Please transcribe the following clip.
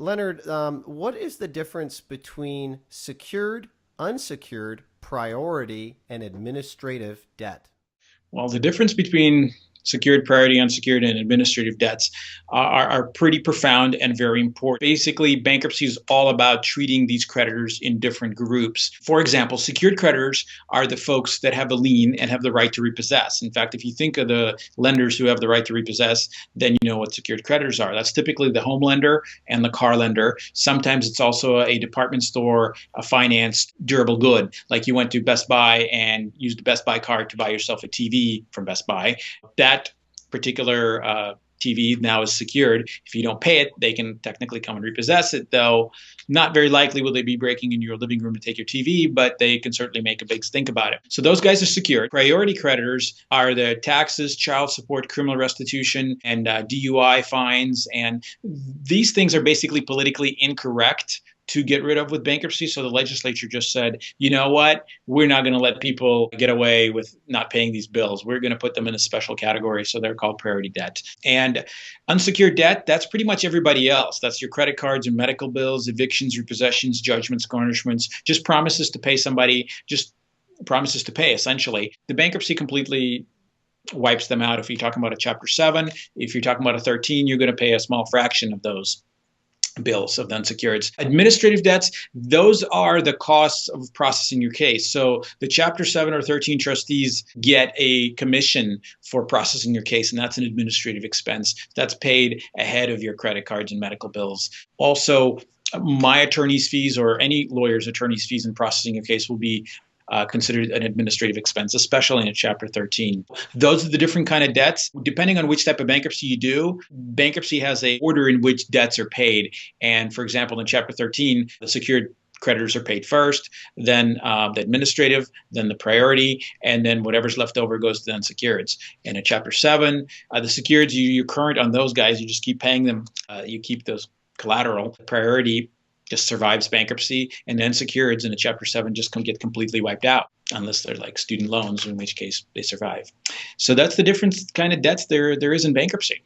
Leonard, what is the difference between secured, unsecured, priority, and administrative debt? Well, the difference between secured, priority, unsecured, and administrative debts are pretty profound and very important. Basically, bankruptcy is all about treating these creditors in different groups. For example, secured creditors are the folks that have a lien and have the right to repossess. In fact, if you think of the lenders who have the right to repossess, then you know what secured creditors are. That's typically the home lender and the car lender. Sometimes it's also a department store, a financed durable good, like you went to Best Buy and used the Best Buy card to buy yourself a TV from Best Buy. That particular TV now is secured. If you don't pay it, they can technically come and repossess it, though not very likely will they be breaking in your living room to take your TV, but they can certainly make a big stink about it. So those guys are secured. Priority creditors are the taxes, child support, criminal restitution, and DUI fines. And these things are basically politically incorrect to get rid of with bankruptcy. So the legislature just said, you know what? We're not going to let people get away with not paying these bills. We're going to put them in a special category. So they're called priority debt. And unsecured debt, that's pretty much everybody else. That's your credit cards and medical bills, evictions, repossessions, judgments, garnishments, just promises to pay somebody, just promises to pay, essentially. The bankruptcy completely wipes them out. If you're talking about a Chapter 7, if you're talking about a 13, you're going to pay a small fraction of those bills of the unsecured. Administrative debts, those are the costs of processing your case. So the Chapter 7 or 13 trustees get a commission for processing your case, and that's an administrative expense. That's paid ahead of your credit cards and medical bills. Also, my attorney's fees or any lawyer's attorney's fees in processing your case will be considered an administrative expense, especially in a Chapter 13. Those are the different kind of debts. Depending on which type of bankruptcy you do, bankruptcy has a order in which debts are paid. And for example, in Chapter 13, the secured creditors are paid first, then the administrative, then the priority, and then whatever's left over goes to the unsecureds. And in Chapter 7, the secureds, you're current on those guys, you just keep paying them, you keep those collateral. Priority just survives bankruptcy, and then secureds in a Chapter 7 just get completely wiped out, unless they're like student loans, in which case they survive. So that's the different kind of debts there is in bankruptcy.